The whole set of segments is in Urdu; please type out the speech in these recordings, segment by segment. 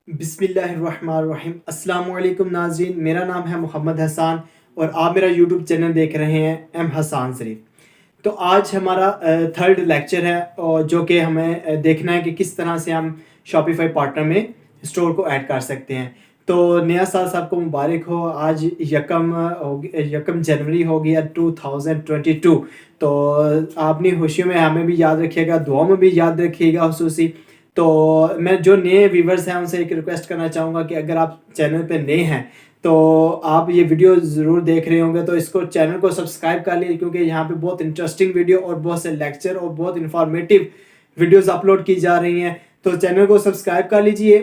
بسم اللہ الرحمن الرحیم۔ السلام علیکم ناظرین، میرا نام ہے محمد حسان اور آپ میرا یوٹیوب چینل دیکھ رہے ہیں ایم حسان ظریف۔ تو آج ہمارا تھرڈ لیکچر ہے اور جو کہ ہمیں دیکھنا ہے کہ کس طرح سے ہم شاپیفائی پارٹنر میں اسٹور کو ایڈ کر سکتے ہیں۔ تو نیا سال سب کو مبارک ہو۔ آج یکم جنوری ہو گیا 2022۔ تو آپ نے خوشیوں میں ہمیں بھی یاد رکھیے گا، دعاؤں میں بھی یاد رکھیے گا خصوصی۔ تو میں جو نئے ویورز ہیں ان سے ایک ریکویسٹ کرنا چاہوں گا کہ اگر آپ چینل پہ نئے ہیں تو آپ یہ ویڈیو ضرور دیکھ رہے ہوں گے، تو اس کو چینل کو سبسکرائب کر لیجیے، کیونکہ یہاں پہ بہت انٹرسٹنگ ویڈیو اور بہت سے لیکچر اور بہت انفارمیٹیو ویڈیوز اپلوڈ کی جا رہی ہیں۔ تو چینل کو سبسکرائب کر لیجئے،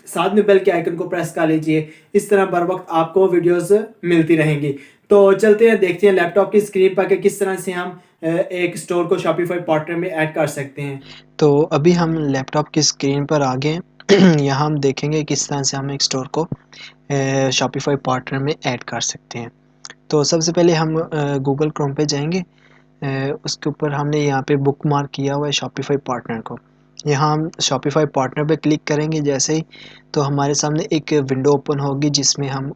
ساتھ میں بیل کے آئیکن کو پریس کر لیجئے، اس طرح بر وقت آپ کو ویڈیوز ملتی رہیں گی۔ تو چلتے ہیں، دیکھتے ہیں لیپ ٹاپ کی اسکرین پر کہ کس طرح سے ہم ایک اسٹور کو شاپیفائی پارٹنر میں ایڈ کر سکتے ہیں۔ تو ابھی ہم لیپ ٹاپ کی اسکرین پر آ گئے یہاں ہم دیکھیں گے کس طرح سے ہم ایک اسٹور کو شاپیفائی پارٹنر میں ایڈ کر سکتے ہیں۔ تو سب سے پہلے ہم گوگل کروم پہ جائیں گے، اس کے اوپر ہم نے یہاں پہ بک مارک کیا ہوا ہے شاپیفائی پارٹنر کو۔ یہاں ہم شاپیفائی پارٹنر پہ کلک کریں گے جیسے ہی، تو ہمارے سامنے ایک ونڈو اوپن ہوگی جس میں ہم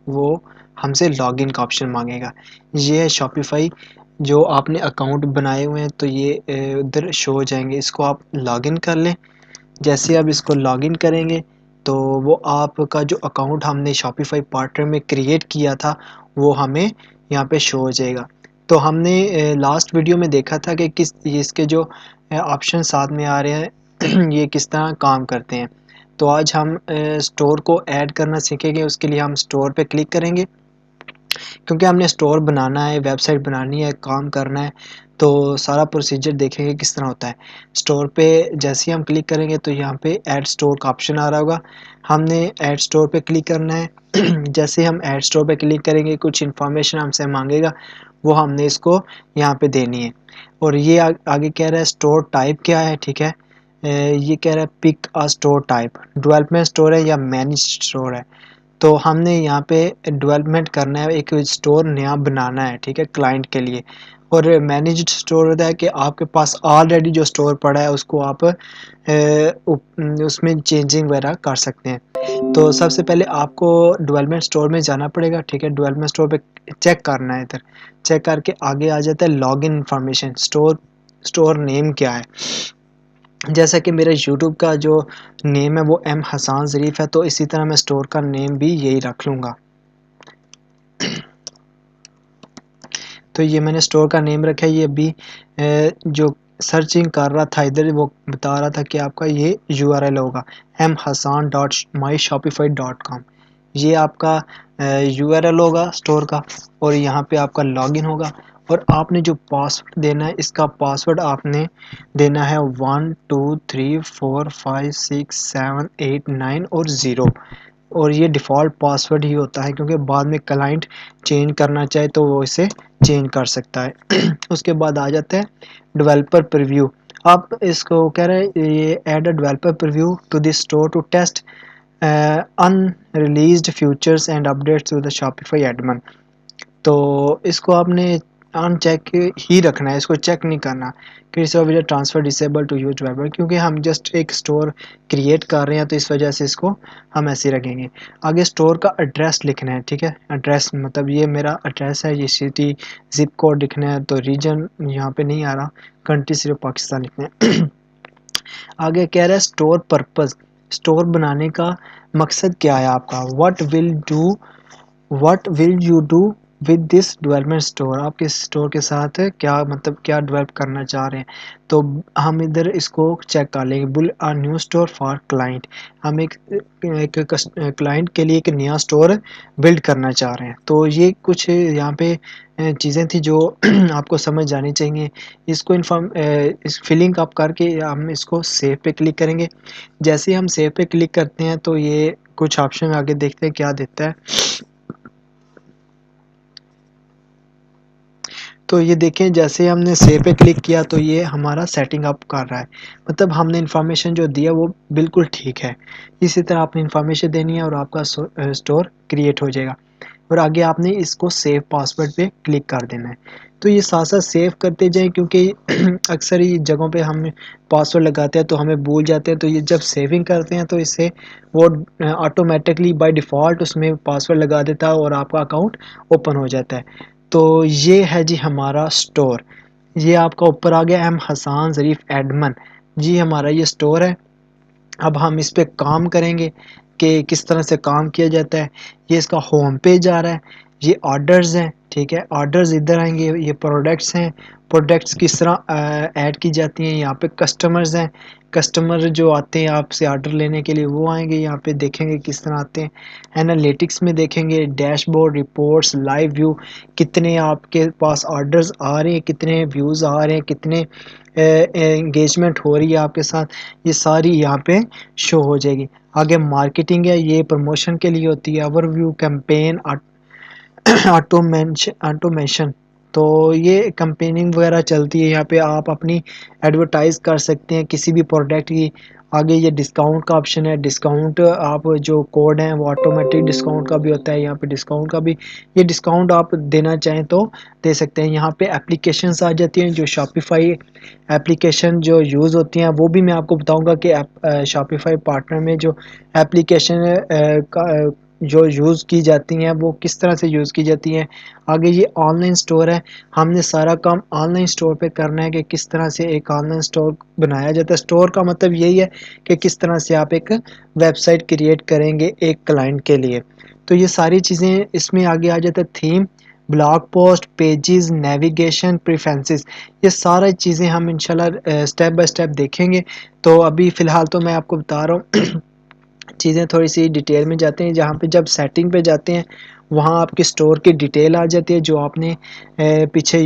سے لاگ ان کا آپشن مانگے گا۔ یہ ہے شاپیفائی، جو آپ نے اکاؤنٹ بنائے ہوئے ہیں تو یہ ادھر شو ہو جائیں گے، اس کو آپ لاگ ان کر لیں۔ جیسے آپ اس کو لاگ ان کریں گے تو وہ آپ کا جو اکاؤنٹ ہم نے شاپیفائی پارٹنر میں کریٹ کیا تھا وہ ہمیں یہاں پہ شو ہو جائے گا۔ تو ہم نے لاسٹ ویڈیو میں دیکھا تھا کہ اس کے جو آپشن ساتھ میں آ رہے ہیں یہ کس طرح کام کرتے ہیں۔ تو آج ہم اسٹور کو ایڈ کرنا سیکھیں گے، اس کے لیے ہم اسٹور پہ کلک کریں گے، کیونکہ ہم نے اسٹور بنانا ہے، ویب سائٹ بنانی ہے، کام کرنا ہے، تو سارا پروسیجر دیکھیں گے کس طرح ہوتا ہے۔ اسٹور پہ جیسے ہی ہم کلک کریں گے تو یہاں پہ ایڈ اسٹور کا آپشن آ رہا ہوگا، ہم نے ایڈ اسٹور پہ کلک کرنا ہے۔ جیسے ہم ایڈ اسٹور پہ کلک کریں گے کچھ انفارمیشن ہم سے مانگے گا، وہ ہم نے اس کو یہاں پہ دینی ہے۔ اور یہ آگے کہہ رہا ہے اسٹور ٹائپ کیا ہے، ٹھیک ہے، یہ کہہ رہا ہے پک ا اسٹور ٹائپ، ڈیولپمنٹ اسٹور ہے یا مینج اسٹور ہے۔ تو ہم نے یہاں پہ ڈیولپمنٹ کرنا ہے، ایک اسٹور نیا بنانا ہے، ٹھیک ہے، کلائنٹ کے لیے۔ اور مینیجڈ اسٹور ہوتا ہے کہ آپ کے پاس آلریڈی جو اسٹور پڑا ہے اس کو آپ اس میں چینجنگ وغیرہ کر سکتے ہیں۔ تو سب سے پہلے آپ کو ڈیولپمنٹ اسٹور میں جانا پڑے گا، ٹھیک ہے، ڈیولپمنٹ اسٹور پہ چیک کرنا ہے، ادھر چیک کر کے آگے آ جاتا ہے لاگ ان انفارمیشن، اسٹور نیم کیا ہے۔ جیسا کہ میرے یوٹیوب کا جو نیم ہے وہ ایم حسان ظریف ہے، تو اسی طرح میں اسٹور کا نیم بھی یہی رکھ لوں گا۔ تو یہ میں نے اسٹور کا نیم رکھا ہے، یہ ابھی جو سرچنگ کر رہا تھا ادھر وہ بتا رہا تھا کہ آپ کا یہ URL ہوگا mhasan.myshopify.com، یہ آپ کا URL ہوگا اسٹور کا، اور یہاں پہ آپ کا لاگ ان ہوگا۔ اور آپ نے جو پاسورڈ دینا ہے، اس کا پاسورڈ آپ نے دینا ہے 1 2 3 4 5 6 7 8 9 اور 0، اور یہ ڈیفالٹ پاسورڈ ہی ہوتا ہے، کیونکہ بعد میں کلائنٹ چینج کرنا چاہے تو وہ اسے چینج کر سکتا ہے۔ اس کے بعد آ جاتا ہے ڈیولپر پریویو، آپ اس کو کہہ رہے ہیں یہ add a developer preview to the store to test unreleased features and updates to the Shopify admin. تو اس کو آپ نے ان چیک ہی رکھنا ہے، اس کو چیک نہیں کرنا کہ اس وجہ transfer disable to use developer, کیونکہ ہم جسٹ ایک اسٹور کریٹ کر رہے ہیں تو اس وجہ سے اس کو ہم ایسے ہی رکھیں گے۔ آگے اسٹور کا ایڈریس لکھنا ہے، ٹھیک ہے، ایڈریس مطلب یہ میرا ایڈریس ہے، یہ سٹی زپ کوڈ لکھنا ہے، تو ریجن یہاں پہ نہیں آ رہا، کنٹری صرف پاکستان لکھنا ہے۔ آگے کہہ رہا ہے اسٹور پرپز، اسٹور بنانے کا مقصد کیا ہے آپ کا، what will you do with this development store، آپ کے اسٹور کے ساتھ کیا مطلب کیا ڈیولپ کرنا چاہ رہے ہیں۔ تو ہم ادھر اس کو چیک کر لیں گے، بل a new store for client، ہم ایک کلائنٹ کے لیے ایک نیا اسٹور بلڈ کرنا چاہ رہے ہیں۔ تو یہ کچھ یہاں پہ چیزیں تھیں جو آپ کو سمجھ جانی چاہیے۔ اس کو اس فلنگ اپ کر کے ہم اس کو سیو پہ کلک کریں گے۔ جیسے ہی ہم سیو پہ کلک کرتے ہیں تو یہ کچھ آپشن آگے دیکھتے ہیں کیا دیتا ہے۔ تو یہ دیکھیں جیسے ہم نے سیو پہ کلک کیا تو یہ ہمارا سیٹنگ اپ کر رہا ہے، مطلب ہم نے انفارمیشن جو دیا وہ بالکل ٹھیک ہے۔ اسی طرح آپ نے انفارمیشن دینی ہے اور آپ کا اسٹور کریٹ ہو جائے گا۔ اور آگے آپ نے اس کو سیو پاسورڈ پہ کلک کر دینا ہے. تو یہ ساتھ ساتھ سیو کرتے جائیں کیونکہ اکثر یہ جگہوں پہ ہم پاسورڈ لگاتے ہیں تو ہمیں بھول جاتے ہیں. تو یہ جب سیونگ کرتے ہیں تو اس سے وہ آٹومیٹکلی بائی ڈیفالٹ اس میں پاسورڈ لگا دیتا ہے اور آپ کا اکاؤنٹ اوپن ہو جاتا ہے. تو یہ ہے جی ہمارا سٹور. یہ آپ کا اوپر آ گیا ایم حسان ظریف ایڈمن. جی ہمارا یہ سٹور ہے. اب ہم اس پہ کام کریں گے کہ کس طرح سے کام کیا جاتا ہے. یہ اس کا ہوم پیج آ رہا ہے. یہ آرڈرز ہیں, ٹھیک ہے, آرڈرز ادھر آئیں گے. یہ پروڈکٹس ہیں, پروڈکٹس کس طرح ایڈ کی جاتی ہیں. یہاں پہ کسٹمرز ہیں, کسٹمر جو آتے ہیں آپ سے آرڈر لینے کے لیے وہ آئیں گے. یہاں پہ دیکھیں گے کس طرح آتے ہیں. انالیٹکس میں دیکھیں گے dashboard, reports, live view, کتنے آپ کے پاس آرڈرز آ رہے ہیں, کتنے ویوز آ رہے ہیں, کتنے انگیجمنٹ ہو رہی ہے آپ کے ساتھ. یہ ساری یہاں پہ شو ہو جائے گی. آگے مارکیٹنگ ہے, یہ پروموشن کے لیے ہوتی ہے. اوور ویو, کیمپین, آٹومیشن, تو یہ کمپیننگ وغیرہ چلتی ہے. یہاں پہ آپ اپنی ایڈورٹائز کر سکتے ہیں کسی بھی پروڈکٹ کی. آگے یہ ڈسکاؤنٹ کا آپشن ہے. ڈسکاؤنٹ آپ جو کوڈ ہیں وہ آٹومیٹک ڈسکاؤنٹ کا بھی ہوتا ہے. یہاں پہ ڈسکاؤنٹ کا بھی, یہ ڈسکاؤنٹ آپ دینا چاہیں تو دے سکتے ہیں. یہاں پہ اپلیکیشنز آ جاتی ہیں جو شاپیفائی اپلیکیشن جو یوز ہوتی ہیں وہ بھی میں آپ کو بتاؤں گا کہ شاپیفائی پارٹنر میں جو اپلیکیشن جو یوز کی جاتی ہیں وہ کس طرح سے یوز کی جاتی ہیں. آگے یہ آن لائن سٹور ہے. ہم نے سارا کام آن لائن سٹور پہ کرنا ہے کہ کس طرح سے ایک آن لائن سٹور بنایا جاتا ہے. سٹور کا مطلب یہی ہے کہ کس طرح سے آپ ایک ویب سائٹ کریٹ کریں گے ایک کلائنٹ کے لیے. تو یہ ساری چیزیں اس میں آگے آ جاتا ہے. Theme, blog post, pages, navigation, preferences, یہ سارا چیزیں ہم انشاءاللہ سٹیپ بائی سٹیپ دیکھیں گے. تو ابھی فی الحال تو میں آپ کو بتا رہا ہوں چیزیں تھوڑی سی ڈیٹیل میں جاتے ہیں. جہاں پہ جب سیٹنگ پہ جاتے ہیں وہاں آپ کے سٹور کی ڈیٹیل آ جاتی ہے جو آپ نے پیچھے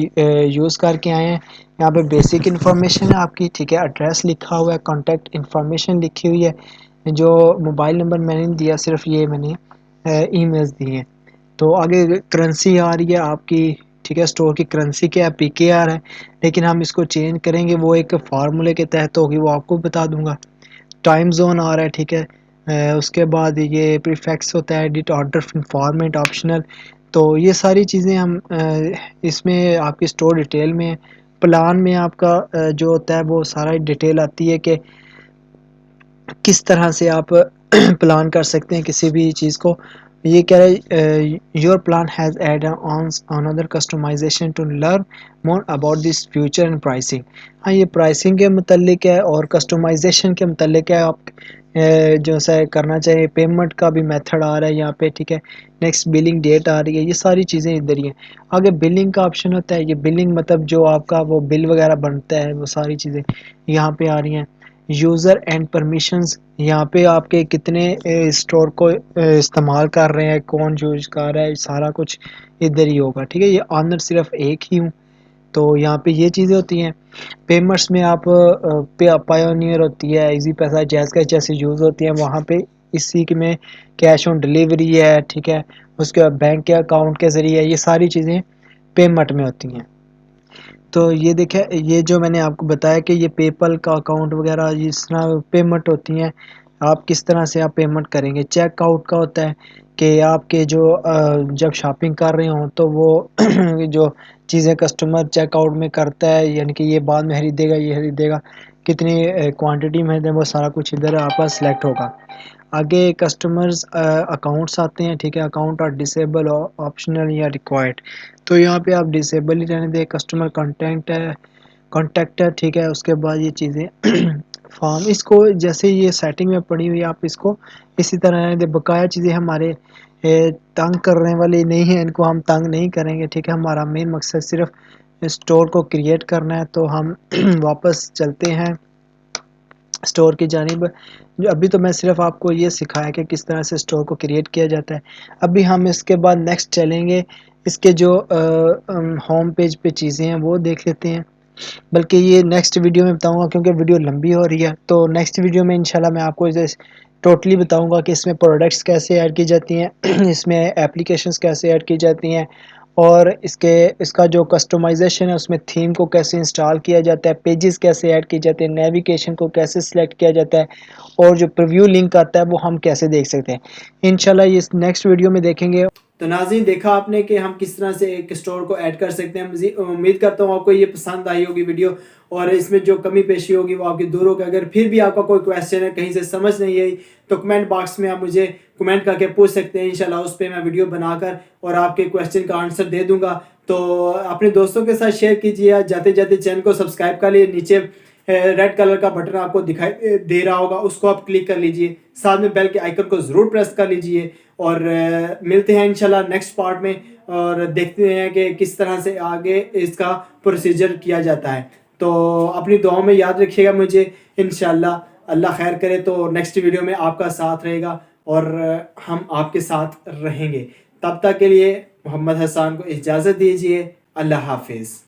یوز کر کے آئے ہیں. یہاں پہ بیسک انفارمیشن ہے آپ کی, ٹھیک ہے, ایڈریس لکھا ہوا ہے, کانٹیکٹ انفارمیشن لکھی ہوئی ہے, جو موبائل نمبر میں نے دیا صرف یہ میں نے ای میلز دی ہیں. تو آگے کرنسی آ رہی ہے آپ کی, ٹھیک ہے, سٹور کی کرنسی کیا ہے, پی کے آر ہے, لیکن ہم اس کو چینج کریں گے وہ ایک فارمولے کے تحت ہوگی, وہ آپ کو بتا دوں گا. ٹائم زون آ رہا ہے, ٹھیک ہے. اس کے بعد یہ پریفیکس ہوتا ہے, ایڈٹ آرڈر فارمیٹ آپشنل. تو یہ ساری چیزیں ہم اس میں آپ کی سٹور ڈیٹیل میں. پلان میں آپ کا جو ہوتا ہے وہ سارا ڈیٹیل آتی ہے کہ کس طرح سے آپ پلان کر سکتے ہیں کسی بھی چیز کو. یہ کہہ رہے your plan has add on other customization to learn more about this feature and pricing. ہاں یہ پرائسنگ کے متعلق ہے اور کسٹمائزیشن کے متعلق ہے. آپ جو سا کرنا چاہیے, پیمنٹ کا بھی میتھڈ آ رہا ہے یہاں پہ, ٹھیک ہے, نیکسٹ بلنگ ڈیٹ آ رہی ہے. یہ ساری چیزیں ادھر ہی ہیں. آگے بلنگ کا آپشن ہوتا ہے. یہ بلنگ مطلب جو آپ کا وہ بل وغیرہ بنتا ہے وہ ساری چیزیں یہاں پہ آ رہی ہیں. یوزر اینڈ پرمیشنز, یہاں پہ آپ کے کتنے اسٹور کو استعمال کر رہے ہیں, کون یوز کر رہا ہے, سارا کچھ ادھر ہی ہوگا, ٹھیک ہے. یہ آنر صرف ایک ہی ہوں تو یہاں پہ یہ چیزیں ہوتی ہیں. پیمنٹس میں آپ پایونیئر ہوتی ہے, ایزی پیسہ, جیز کا جیسے یوز ہوتی ہیں وہاں پہ اسی میں کیش آن ڈلیوری ہے, ٹھیک ہے. اس کے بعد بینک کے اکاؤنٹ کے ذریعے, یہ ساری چیزیں پیمنٹ میں ہوتی ہیں. تو یہ دیکھیں, یہ جو میں نے آپ کو بتایا کہ یہ پے پل کا اکاؤنٹ وغیرہ اس طرح پیمنٹ ہوتی ہیں. آپ کس طرح سے آپ پیمنٹ کریں گے. چیک آؤٹ کا ہوتا ہے کہ آپ کے جو جب شاپنگ کر رہے ہوں تو وہ جو چیزیں کسٹمر چیک آؤٹ میں کرتا ہے, یعنی کہ یہ بعد میں خریدے گا, یہ خریدے گا, کتنی کوانٹٹی میں ہے, وہ سارا کچھ ادھر آپ کا سلیکٹ ہوگا. آگے کسٹمرز اکاؤنٹس آتے ہیں, ٹھیک ہے. اکاؤنٹ اور ڈسیبل, آپشنل یا ریکوائرڈ. تو یہاں پہ آپ ڈسیبل ہی رہنے دیں. کسٹمر کانٹیکٹ ہے, ٹھیک ہے. اس کے بعد یہ چیزیں فارم, اس کو جیسے یہ سیٹنگ میں پڑی ہوئی آپ اس کو اسی طرح رہنے دیں. بقایا چیزیں ہمارے تنگ کرنے والی نہیں ہیں, ان کو ہم تنگ نہیں کریں گے, ٹھیک ہے. ہمارا مین مقصد صرف اسٹور کو کریٹ کرنا ہے. تو ہم واپس چلتے ہیں اسٹور کی جانب. ابھی تو میں صرف آپ کو یہ سکھایا کہ کس طرح سے اسٹور کو کریٹ کیا جاتا ہے. ابھی ہم اس کے بعد نیکسٹ چلیں گے, اس کے جو ہوم پیج پہ چیزیں ہیں وہ دیکھ لیتے ہیں. بلکہ یہ نیکسٹ ویڈیو میں بتاؤں گا کیونکہ ویڈیو لمبی ہو رہی ہے. تو نیکسٹ ویڈیو میں انشاءاللہ میں آپ کو ٹوٹلی بتاؤں گا کہ اس میں پروڈکٹس کیسے ایڈ کی جاتی ہیں, اس میں اپلیکیشنز کیسے ایڈ کی جاتی ہیں, اور اس کا جو کسٹمائزیشن ہے اس میں تھیم کو کیسے انسٹال کیا جاتا ہے, پیجز کیسے ایڈ کی جاتے ہیں, نیویگیشن کو کیسے سلیکٹ کیا جاتا ہے, اور جو پریویو لنک آتا ہے وہ ہم کیسے دیکھ سکتے ہیں. انشاءاللہ یہ نیکسٹ ویڈیو میں دیکھیں گے. تو ناظرین دیکھا آپ نے کہ ہم کس طرح سے ایک اسٹور کو ایڈ کر سکتے ہیں. امید کرتا ہوں آپ کو یہ پسند آئی ہوگی ویڈیو, اور اس میں جو کمی پیشی ہوگی وہ آپ کی دور ہوگی. اگر پھر بھی آپ کا کوئی کویسچن ہے, کہیں سے سمجھ نہیں آئی, تو کمنٹ باکس میں آپ مجھے کمنٹ کر کے پوچھ سکتے ہیں. انشاءاللہ اس پہ میں ویڈیو بنا کر اور آپ کے کویسچن کا آنسر دے دوں گا. تو اپنے دوستوں کے ساتھ شیئر کیجیے. جاتے جاتے چینل کو سبسکرائب کر لیے. نیچے ریڈ کلر کا بٹن آپ کو دکھائی دے رہا ہوگا, اس کو آپ کلک کر لیجئے. ساتھ میں بیل کے آئیکن کو ضرور پریس کر لیجئے. اور ملتے ہیں انشاءاللہ نیکسٹ پارٹ میں, اور دیکھتے ہیں کہ کس طرح سے آگے اس کا پروسیجر کیا جاتا ہے. تو اپنی دعاؤں میں یاد رکھیے گا مجھے. انشاءاللہ اللہ خیر کرے تو نیکسٹ ویڈیو میں آپ کا ساتھ رہے گا اور ہم آپ کے ساتھ رہیں گے. تب تک کے لیے محمد حسان کو اجازت دیجیے. اللہ حافظ.